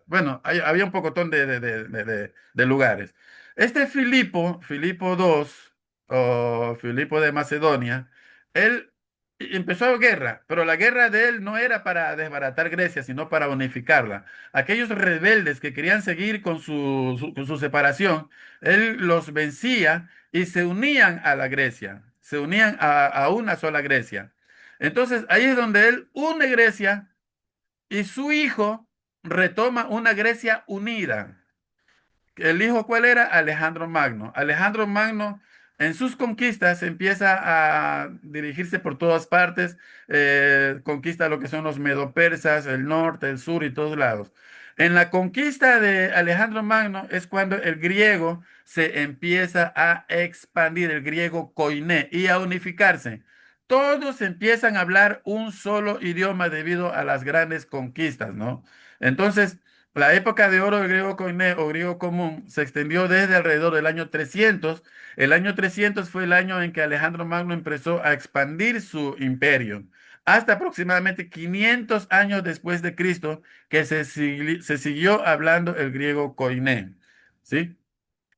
bueno, había un pocotón de lugares. Este Filipo II, o Filipo de Macedonia, él empezó guerra, pero la guerra de él no era para desbaratar Grecia, sino para unificarla. Aquellos rebeldes que querían seguir con su separación, él los vencía y se unían a la Grecia, se unían a una sola Grecia. Entonces ahí es donde él une Grecia y su hijo retoma una Grecia unida. ¿El hijo cuál era? Alejandro Magno. Alejandro Magno en sus conquistas empieza a dirigirse por todas partes, conquista lo que son los medopersas, el norte, el sur y todos lados. En la conquista de Alejandro Magno es cuando el griego se empieza a expandir, el griego koiné, y a unificarse. Todos empiezan a hablar un solo idioma debido a las grandes conquistas, ¿no? Entonces, la época de oro del griego koiné o griego común se extendió desde alrededor del año 300. El año 300 fue el año en que Alejandro Magno empezó a expandir su imperio, hasta aproximadamente 500 años después de Cristo, que se siguió hablando el griego koiné, ¿sí?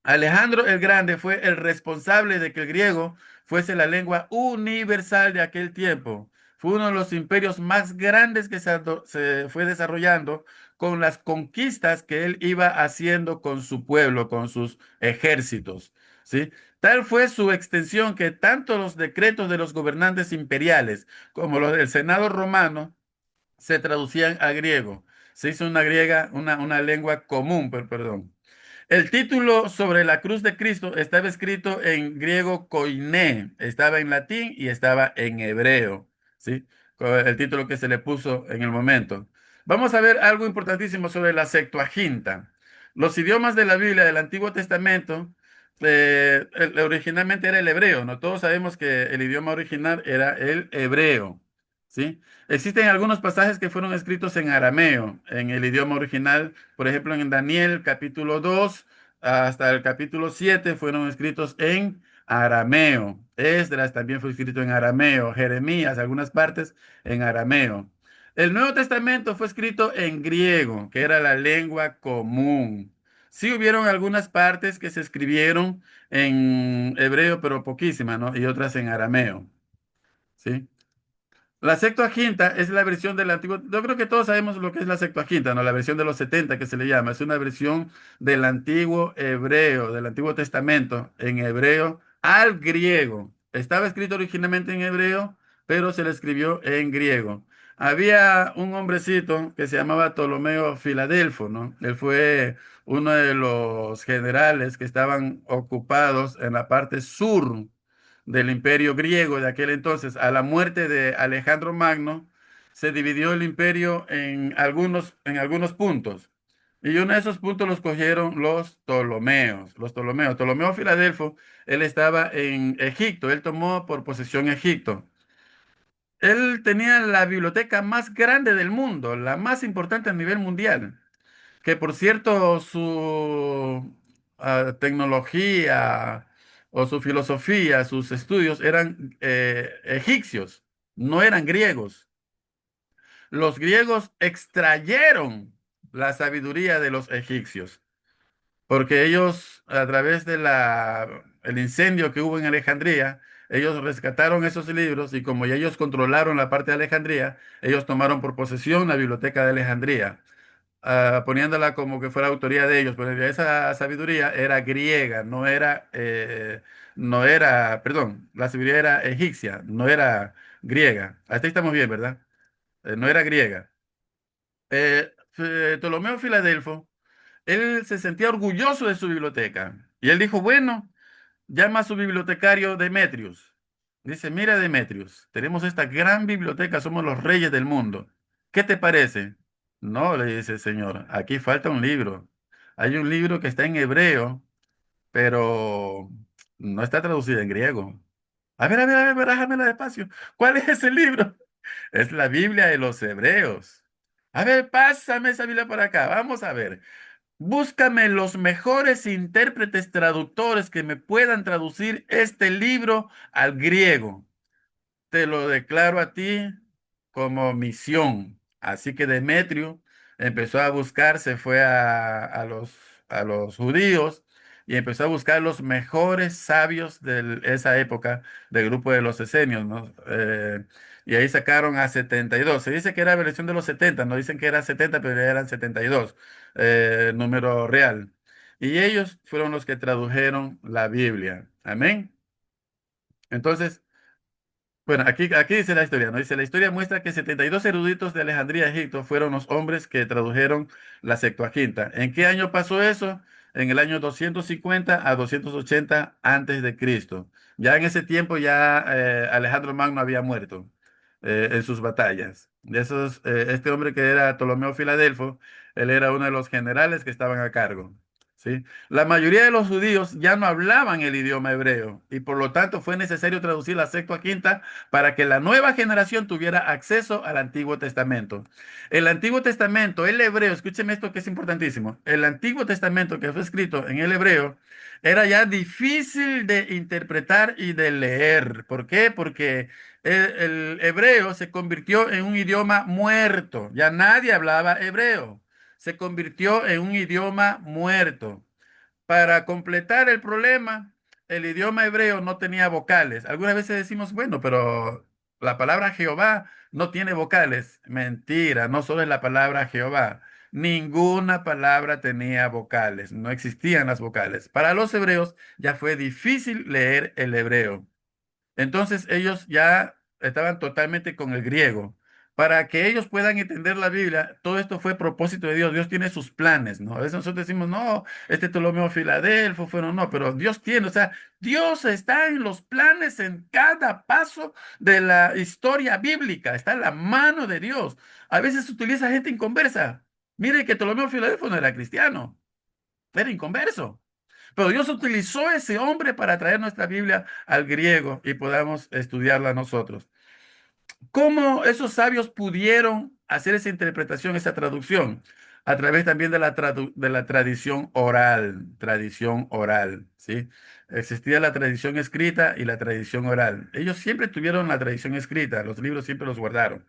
Alejandro el Grande fue el responsable de que el griego fuese la lengua universal de aquel tiempo. Fue uno de los imperios más grandes que se fue desarrollando con las conquistas que él iba haciendo con su pueblo, con sus ejércitos, ¿sí? Tal fue su extensión que tanto los decretos de los gobernantes imperiales como los del Senado romano se traducían a griego. Se hizo una lengua común, perdón. El título sobre la cruz de Cristo estaba escrito en griego koiné, estaba en latín y estaba en hebreo, ¿sí? El título que se le puso en el momento. Vamos a ver algo importantísimo sobre la Septuaginta. Los idiomas de la Biblia del Antiguo Testamento, originalmente era el hebreo, ¿no? Todos sabemos que el idioma original era el hebreo, ¿sí? Existen algunos pasajes que fueron escritos en arameo, en el idioma original. Por ejemplo, en Daniel capítulo 2 hasta el capítulo 7 fueron escritos en arameo. Esdras también fue escrito en arameo. Jeremías, algunas partes en arameo. El Nuevo Testamento fue escrito en griego, que era la lengua común. Sí hubieron algunas partes que se escribieron en hebreo, pero poquísimas, ¿no? Y otras en arameo, ¿sí? La Septuaginta es la versión del antiguo. Yo creo que todos sabemos lo que es la Septuaginta, ¿no? La versión de los 70 que se le llama. Es una versión del antiguo hebreo, del Antiguo Testamento, en hebreo al griego. Estaba escrito originalmente en hebreo, pero se le escribió en griego. Había un hombrecito que se llamaba Ptolomeo Filadelfo, ¿no? Él fue uno de los generales que estaban ocupados en la parte sur del imperio griego de aquel entonces. A la muerte de Alejandro Magno, se dividió el imperio en algunos puntos. Y uno de esos puntos los cogieron los Ptolomeos. Los Ptolomeos. Ptolomeo Filadelfo, él estaba en Egipto, él tomó por posesión Egipto. Él tenía la biblioteca más grande del mundo, la más importante a nivel mundial, que por cierto su tecnología o su filosofía, sus estudios eran egipcios, no eran griegos. Los griegos extrayeron la sabiduría de los egipcios, porque ellos, a través de el incendio que hubo en Alejandría, ellos rescataron esos libros y como ya ellos controlaron la parte de Alejandría, ellos tomaron por posesión la biblioteca de Alejandría, poniéndola como que fuera autoría de ellos, pero esa sabiduría era griega, perdón, la sabiduría era egipcia, no era griega. Hasta ahí estamos bien, ¿verdad? No era griega. Ptolomeo Filadelfo, él se sentía orgulloso de su biblioteca y él dijo, bueno, llama a su bibliotecario Demetrius. Dice, mira Demetrius, tenemos esta gran biblioteca, somos los reyes del mundo. ¿Qué te parece? No, le dice el señor, aquí falta un libro. Hay un libro que está en hebreo, pero no está traducido en griego. A ver, bájamela despacio. ¿Cuál es ese libro? Es la Biblia de los hebreos. A ver, pásame esa Biblia por acá. Vamos a ver. Búscame los mejores intérpretes traductores que me puedan traducir este libro al griego. Te lo declaro a ti como misión. Así que Demetrio empezó a buscar, se fue a los judíos y empezó a buscar los mejores sabios de esa época del grupo de los esenios, ¿no? Y ahí sacaron a 72. Se dice que era versión de los 70, no dicen que era 70, pero eran 72, número real. Y ellos fueron los que tradujeron la Biblia. Amén. Entonces, bueno, aquí dice la historia, ¿no? Dice, la historia muestra que 72 eruditos de Alejandría, Egipto, fueron los hombres que tradujeron la Septuaginta. ¿En qué año pasó eso? En el año 250 a 280 antes de Cristo. Ya en ese tiempo ya Alejandro Magno había muerto en sus batallas. Este hombre que era Ptolomeo Filadelfo, él era uno de los generales que estaban a cargo. ¿Sí? La mayoría de los judíos ya no hablaban el idioma hebreo y por lo tanto fue necesario traducir la Septuaginta para que la nueva generación tuviera acceso al Antiguo Testamento. El Antiguo Testamento, el hebreo, escúcheme esto que es importantísimo, el Antiguo Testamento que fue escrito en el hebreo era ya difícil de interpretar y de leer. ¿Por qué? Porque el hebreo se convirtió en un idioma muerto, ya nadie hablaba hebreo, se convirtió en un idioma muerto. Para completar el problema, el idioma hebreo no tenía vocales. Algunas veces decimos, bueno, pero la palabra Jehová no tiene vocales. Mentira, no solo es la palabra Jehová. Ninguna palabra tenía vocales, no existían las vocales. Para los hebreos ya fue difícil leer el hebreo. Entonces ellos ya estaban totalmente con el griego. Para que ellos puedan entender la Biblia, todo esto fue propósito de Dios. Dios tiene sus planes, ¿no? A veces nosotros decimos, no, este Ptolomeo Filadelfo fueron, no, pero Dios tiene, o sea, Dios está en los planes en cada paso de la historia bíblica, está en la mano de Dios. A veces se utiliza gente inconversa. Mire que Ptolomeo Filadelfo no era cristiano, era inconverso. Pero Dios utilizó ese hombre para traer nuestra Biblia al griego y podamos estudiarla nosotros. ¿Cómo esos sabios pudieron hacer esa interpretación, esa traducción? A través también de de la tradición oral, ¿sí? Existía la tradición escrita y la tradición oral. Ellos siempre tuvieron la tradición escrita, los libros siempre los guardaron.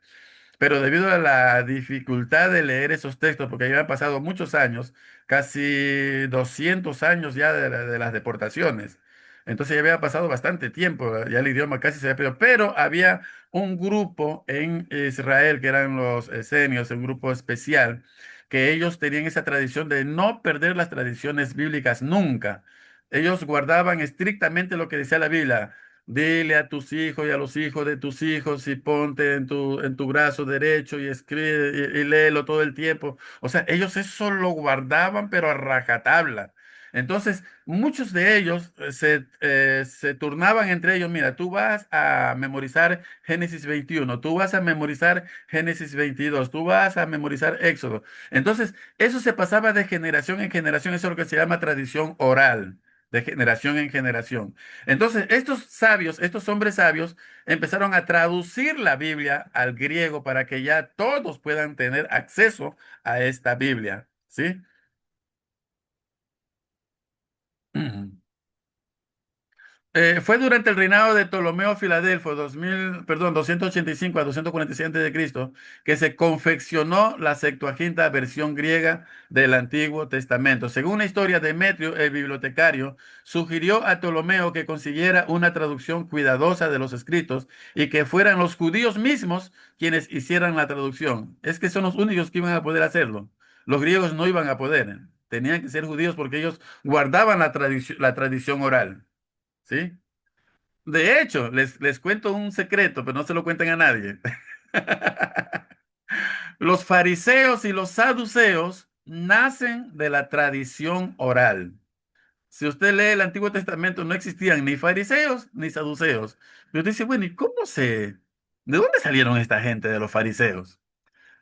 Pero debido a la dificultad de leer esos textos, porque ya han pasado muchos años, casi 200 años ya de las deportaciones, entonces ya había pasado bastante tiempo, ya el idioma casi se había perdido, pero había un grupo en Israel que eran los esenios, un grupo especial, que ellos tenían esa tradición de no perder las tradiciones bíblicas nunca. Ellos guardaban estrictamente lo que decía la Biblia. Dile a tus hijos y a los hijos de tus hijos y ponte en tu brazo derecho y escribe y léelo todo el tiempo. O sea, ellos eso lo guardaban, pero a rajatabla. Entonces, muchos de ellos se turnaban entre ellos. Mira, tú vas a memorizar Génesis 21, tú vas a memorizar Génesis 22, tú vas a memorizar Éxodo. Entonces, eso se pasaba de generación en generación. Eso es lo que se llama tradición oral, de generación en generación. Entonces, estos sabios, estos hombres sabios, empezaron a traducir la Biblia al griego para que ya todos puedan tener acceso a esta Biblia, ¿sí? Fue durante el reinado de Ptolomeo Filadelfo, 285 a 246 a.C., que se confeccionó la Septuaginta versión griega del Antiguo Testamento. Según la historia, Demetrio, el bibliotecario, sugirió a Ptolomeo que consiguiera una traducción cuidadosa de los escritos y que fueran los judíos mismos quienes hicieran la traducción. Es que son los únicos que iban a poder hacerlo. Los griegos no iban a poder. Tenían que ser judíos porque ellos guardaban la tradición oral. ¿Sí? De hecho, les cuento un secreto, pero no se lo cuenten a nadie. Los fariseos y los saduceos nacen de la tradición oral. Si usted lee el Antiguo Testamento, no existían ni fariseos ni saduceos. Pero usted dice, bueno, ¿y cómo se... ¿De dónde salieron esta gente de los fariseos?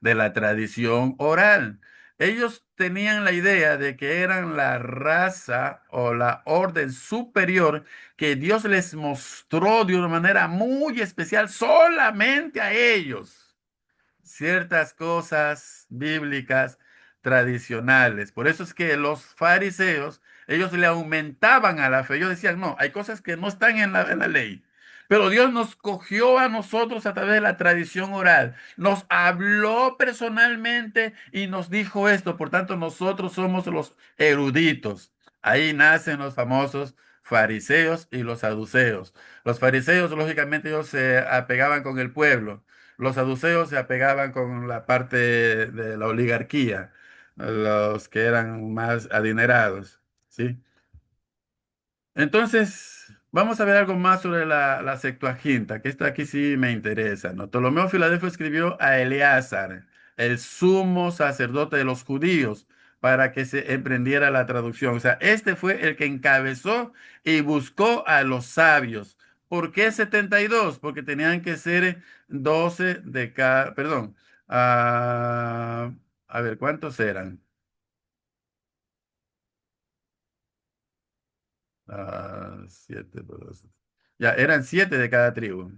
De la tradición oral. Ellos tenían la idea de que eran la raza o la orden superior que Dios les mostró de una manera muy especial solamente a ellos ciertas cosas bíblicas tradicionales. Por eso es que los fariseos, ellos le aumentaban a la fe. Ellos decían, no, hay cosas que no están en en la ley. Pero Dios nos cogió a nosotros a través de la tradición oral, nos habló personalmente y nos dijo esto. Por tanto, nosotros somos los eruditos. Ahí nacen los famosos fariseos y los saduceos. Los fariseos, lógicamente, ellos se apegaban con el pueblo. Los saduceos se apegaban con la parte de la oligarquía, los que eran más adinerados, ¿sí? Entonces, vamos a ver algo más sobre la Septuaginta, que esto aquí sí me interesa, ¿no? Ptolomeo Filadelfo escribió a Eleazar, el sumo sacerdote de los judíos, para que se emprendiera la traducción. O sea, este fue el que encabezó y buscó a los sabios. ¿Por qué 72? Porque tenían que ser 12 de cada, perdón, ah, a ver, ¿cuántos eran? 7 por 12. Ya, eran 7 de cada tribu.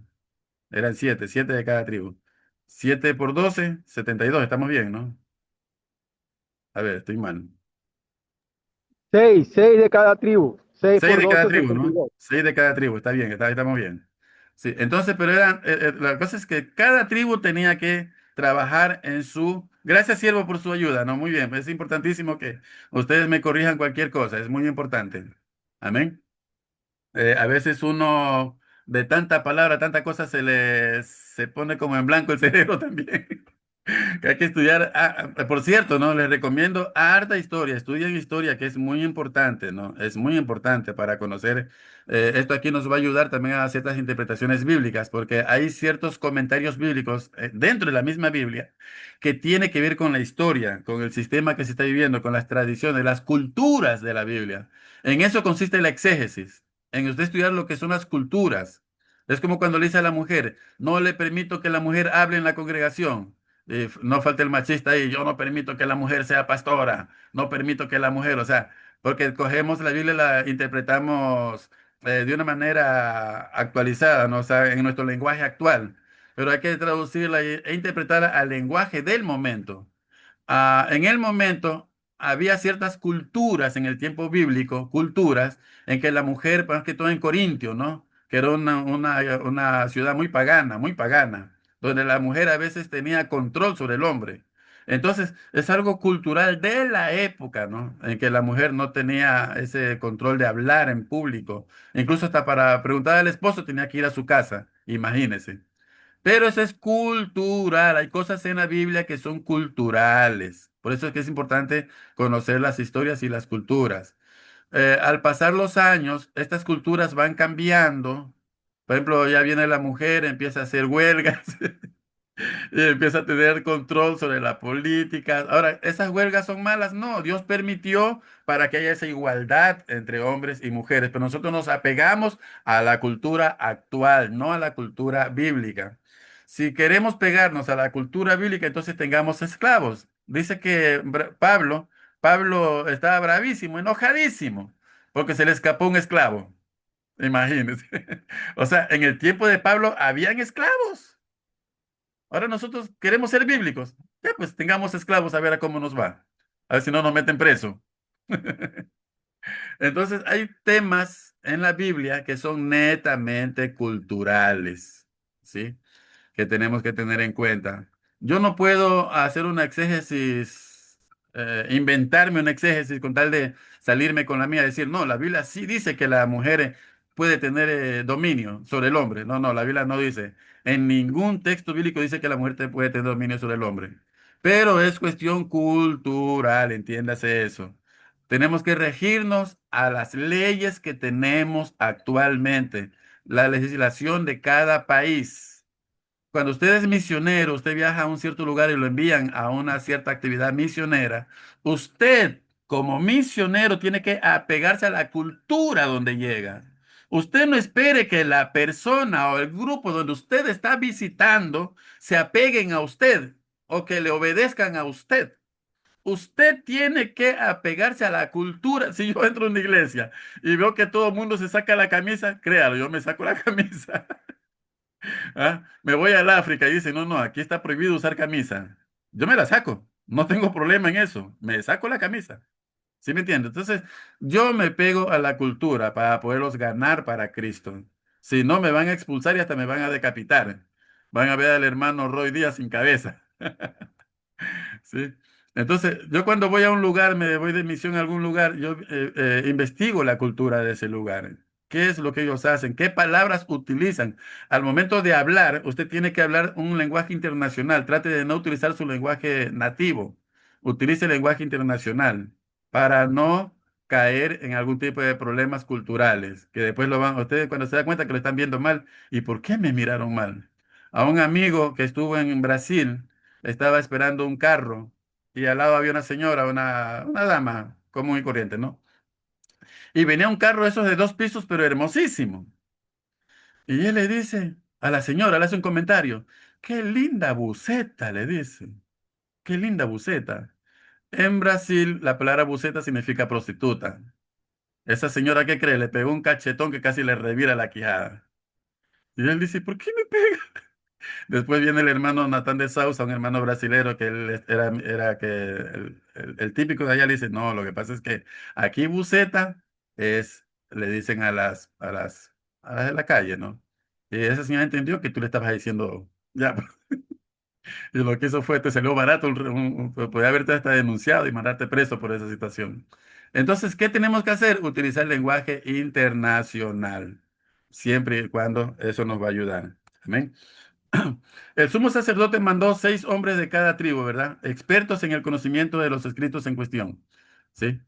Eran 7, 7 de cada tribu. 7 por 12, 72. Estamos bien, ¿no? A ver, estoy mal. Seis de cada tribu. Seis 6 por de cada 12, tribu, setenta y ¿no? dos. 6 de cada tribu, está bien, estamos bien. Sí, entonces, pero eran, la cosa es que cada tribu tenía que trabajar en su... Gracias, siervo, por su ayuda, ¿no? Muy bien, es importantísimo que ustedes me corrijan cualquier cosa, es muy importante. Amén. A veces uno de tanta palabra, tanta cosa se pone como en blanco el cerebro también. Que hay que estudiar. Por cierto, ¿no? Les recomiendo harta historia. Estudien historia, que es muy importante, ¿no? Es muy importante para conocer. Esto aquí nos va a ayudar también a ciertas interpretaciones bíblicas, porque hay ciertos comentarios bíblicos dentro de la misma Biblia que tiene que ver con la historia, con el sistema que se está viviendo, con las tradiciones, las culturas de la Biblia. En eso consiste la exégesis, en usted estudiar lo que son las culturas. Es como cuando le dice a la mujer, no le permito que la mujer hable en la congregación. No falta el machista ahí, yo no permito que la mujer sea pastora, no permito que la mujer, o sea, porque cogemos la Biblia y la interpretamos de una manera actualizada, ¿no? O sea, en nuestro lenguaje actual, pero hay que traducirla e interpretarla al lenguaje del momento. En el momento había ciertas culturas en el tiempo bíblico, culturas en que la mujer, más que todo en Corintio, ¿no? Que era una ciudad muy pagana, donde la mujer a veces tenía control sobre el hombre. Entonces, es algo cultural de la época, ¿no? En que la mujer no tenía ese control de hablar en público. Incluso hasta para preguntar al esposo tenía que ir a su casa, imagínese. Pero eso es cultural. Hay cosas en la Biblia que son culturales. Por eso es que es importante conocer las historias y las culturas. Al pasar los años, estas culturas van cambiando. Por ejemplo, ya viene la mujer, empieza a hacer huelgas. Y empieza a tener control sobre la política. Ahora, ¿esas huelgas son malas? No, Dios permitió para que haya esa igualdad entre hombres y mujeres, pero nosotros nos apegamos a la cultura actual, no a la cultura bíblica. Si queremos pegarnos a la cultura bíblica, entonces tengamos esclavos. Dice que Pablo estaba bravísimo, enojadísimo, porque se le escapó un esclavo. Imagínense. O sea, en el tiempo de Pablo habían esclavos. Ahora nosotros queremos ser bíblicos. Ya, pues tengamos esclavos a ver a cómo nos va. A ver si no nos meten preso. Entonces, hay temas en la Biblia que son netamente culturales, ¿sí? Que tenemos que tener en cuenta. Yo no puedo hacer una exégesis, inventarme una exégesis con tal de salirme con la mía, decir, no, la Biblia sí dice que la mujer puede tener dominio sobre el hombre. No, no, la Biblia no dice. En ningún texto bíblico dice que la mujer puede tener dominio sobre el hombre. Pero es cuestión cultural, entiéndase eso. Tenemos que regirnos a las leyes que tenemos actualmente, la legislación de cada país. Cuando usted es misionero, usted viaja a un cierto lugar y lo envían a una cierta actividad misionera, usted como misionero tiene que apegarse a la cultura donde llega. Usted no espere que la persona o el grupo donde usted está visitando se apeguen a usted o que le obedezcan a usted. Usted tiene que apegarse a la cultura. Si yo entro a una iglesia y veo que todo el mundo se saca la camisa, créalo, yo me saco la camisa. ¿Ah? Me voy al África y dice, no, no, aquí está prohibido usar camisa. Yo me la saco, no tengo problema en eso, me saco la camisa. ¿Sí me entiende? Entonces, yo me pego a la cultura para poderlos ganar para Cristo. Si no, me van a expulsar y hasta me van a decapitar. Van a ver al hermano Roy Díaz sin cabeza. ¿Sí? Entonces, yo cuando voy a un lugar, me voy de misión a algún lugar, yo investigo la cultura de ese lugar. ¿Qué es lo que ellos hacen? ¿Qué palabras utilizan? Al momento de hablar, usted tiene que hablar un lenguaje internacional. Trate de no utilizar su lenguaje nativo. Utilice el lenguaje internacional para no caer en algún tipo de problemas culturales, que después lo van, ustedes cuando se da cuenta que lo están viendo mal, ¿y por qué me miraron mal? A un amigo que estuvo en Brasil, estaba esperando un carro y al lado había una señora, una dama común y corriente, ¿no? Y venía un carro esos de 2 pisos, pero hermosísimo. Y él le dice a la señora, le hace un comentario, qué linda buceta, le dice, qué linda buceta. En Brasil, la palabra buceta significa prostituta. Esa señora, ¿qué cree? Le pegó un cachetón que casi le revira la quijada. Y él dice, ¿por qué me pega? Después viene el hermano Natán de Sousa, un hermano brasilero que era que el típico de allá le dice, no, lo que pasa es que aquí buceta le dicen a las de la calle, ¿no? Y esa señora entendió que tú le estabas diciendo, ya, y lo que hizo fue, te salió barato, podía haberte hasta denunciado y mandarte preso por esa situación. Entonces, ¿qué tenemos que hacer? Utilizar el lenguaje internacional, siempre y cuando eso nos va a ayudar. Amén. El sumo sacerdote mandó 6 hombres de cada tribu, ¿verdad? Expertos en el conocimiento de los escritos en cuestión. ¿Sí?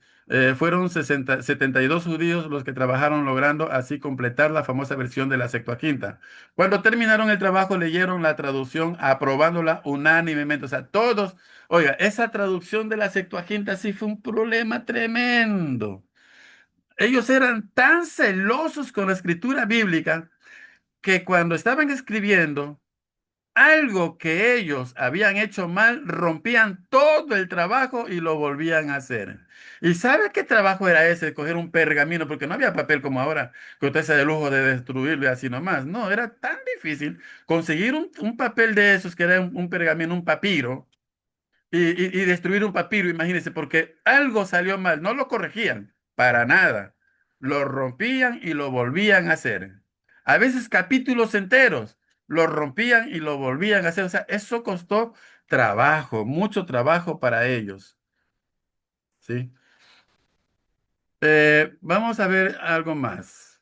Fueron 72 judíos los que trabajaron logrando así completar la famosa versión de la Septuaginta. Cuando terminaron el trabajo, leyeron la traducción, aprobándola unánimemente. O sea, todos, oiga, esa traducción de la Septuaginta sí fue un problema tremendo. Ellos eran tan celosos con la escritura bíblica que cuando estaban escribiendo, algo que ellos habían hecho mal, rompían todo el trabajo y lo volvían a hacer. ¿Y sabe qué trabajo era ese? Coger un pergamino, porque no había papel como ahora, que usted se da el lujo de destruirlo y así nomás. No, era tan difícil conseguir un papel de esos, que era un pergamino, un papiro, y destruir un papiro, imagínense, porque algo salió mal, no lo corregían, para nada. Lo rompían y lo volvían a hacer. A veces capítulos enteros, lo rompían y lo volvían a hacer. O sea, eso costó trabajo, mucho trabajo para ellos. ¿Sí? Vamos a ver algo más.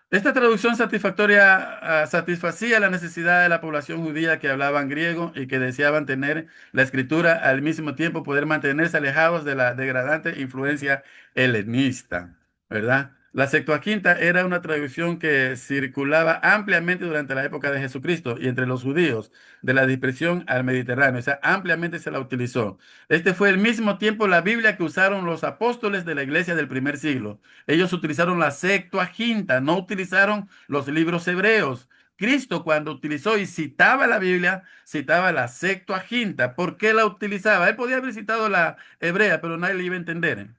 Esta traducción satisfactoria satisfacía la necesidad de la población judía que hablaban griego y que deseaban tener la escritura al mismo tiempo poder mantenerse alejados de la degradante influencia helenista, ¿verdad? La Septuaginta era una traducción que circulaba ampliamente durante la época de Jesucristo y entre los judíos de la dispersión al Mediterráneo, o sea, ampliamente se la utilizó. Este fue al mismo tiempo la Biblia que usaron los apóstoles de la iglesia del primer siglo. Ellos utilizaron la Septuaginta, no utilizaron los libros hebreos. Cristo cuando utilizó y citaba la Biblia, citaba la Septuaginta. ¿Por qué la utilizaba? Él podía haber citado la hebrea, pero nadie le iba a entender.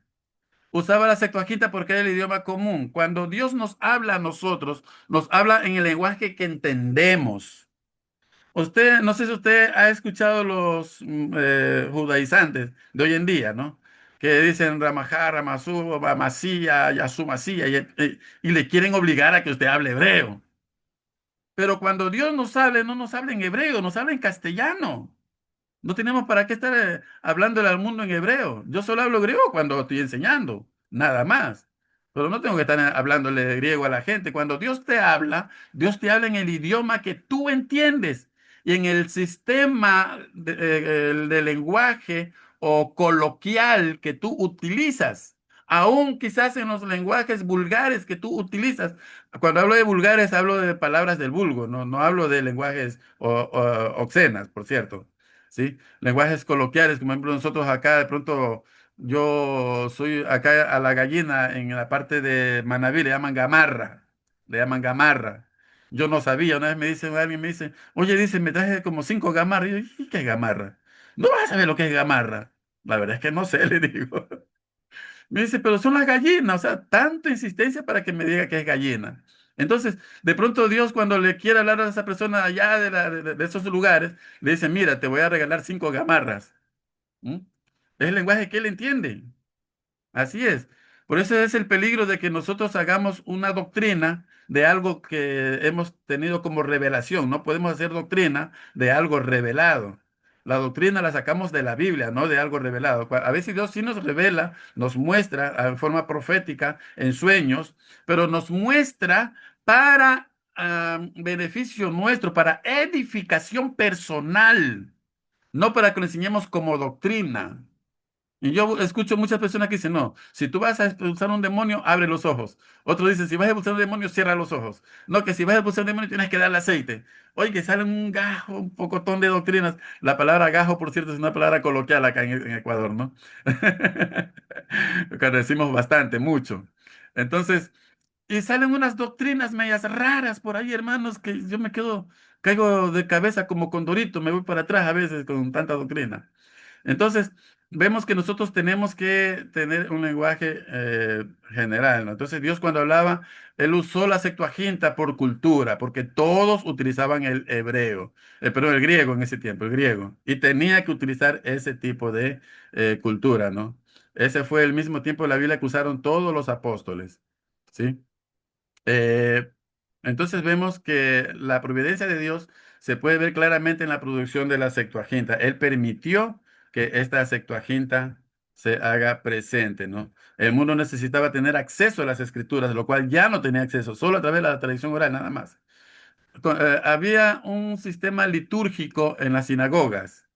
Usaba la Septuaginta porque era el idioma común. Cuando Dios nos habla a nosotros, nos habla en el lenguaje que entendemos. Usted, no sé si usted ha escuchado los judaizantes de hoy en día, ¿no? Que dicen Ramajá, Ramazú, Masía, Yasú Masía, y le quieren obligar a que usted hable hebreo. Pero cuando Dios nos hable, no nos habla en hebreo, nos habla en castellano. No tenemos para qué estar hablándole al mundo en hebreo. Yo solo hablo griego cuando estoy enseñando, nada más. Pero no tengo que estar hablándole griego a la gente. Cuando Dios te habla en el idioma que tú entiendes y en el sistema de lenguaje o coloquial que tú utilizas. Aún quizás en los lenguajes vulgares que tú utilizas. Cuando hablo de vulgares, hablo de palabras del vulgo, no hablo de lenguajes obscenas, por cierto. ¿Sí? Lenguajes coloquiales, como por ejemplo nosotros acá, de pronto yo soy acá a la gallina en la parte de Manabí, le llaman gamarra, le llaman gamarra. Yo no sabía, una vez alguien me dice, oye, dice, me traje como 5 gamarras. Y yo, ¿y qué es gamarra? No vas a saber lo que es gamarra. La verdad es que no sé, le digo. Me dice, pero son las gallinas, o sea, tanto insistencia para que me diga que es gallina. Entonces, de pronto Dios cuando le quiere hablar a esa persona allá de esos lugares, le dice, mira, te voy a regalar 5 gamarras. ¿Mm? Es el lenguaje que él entiende. Así es. Por eso es el peligro de que nosotros hagamos una doctrina de algo que hemos tenido como revelación. No podemos hacer doctrina de algo revelado. La doctrina la sacamos de la Biblia, no de algo revelado. A veces Dios sí nos revela, nos muestra en forma profética, en sueños, pero nos muestra para beneficio nuestro, para edificación personal, no para que lo enseñemos como doctrina. Y yo escucho muchas personas que dicen, no, si tú vas a expulsar un demonio, abre los ojos. Otros dicen, si vas a expulsar un demonio, cierra los ojos. No, que si vas a expulsar un demonio, tienes que darle aceite. Oye, que salen un gajo, un pocotón de doctrinas. La palabra gajo, por cierto, es una palabra coloquial acá en Ecuador, ¿no? Que decimos bastante, mucho. Entonces, y salen unas doctrinas medias raras por ahí, hermanos, que yo me quedo, caigo de cabeza como condorito, me voy para atrás a veces con tanta doctrina. Entonces, vemos que nosotros tenemos que tener un lenguaje general, ¿no? Entonces, Dios cuando hablaba, Él usó la Septuaginta por cultura, porque todos utilizaban el hebreo, perdón, el griego en ese tiempo, el griego, y tenía que utilizar ese tipo de cultura, ¿no? Ese fue el mismo tiempo de la Biblia que usaron todos los apóstoles, ¿sí? Eh, entonces vemos que la providencia de Dios se puede ver claramente en la producción de la Septuaginta. Él permitió que esta Septuaginta se haga presente, ¿no? El mundo necesitaba tener acceso a las escrituras, lo cual ya no tenía acceso, solo a través de la tradición oral, nada más. Había un sistema litúrgico en las sinagogas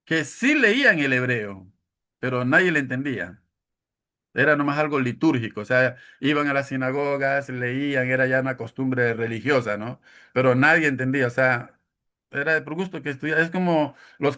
que sí leían el hebreo, pero nadie le entendía. Era nomás algo litúrgico, o sea, iban a las sinagogas, leían, era ya una costumbre religiosa, ¿no? Pero nadie entendía, o sea, era de por gusto que estudiar. Es como los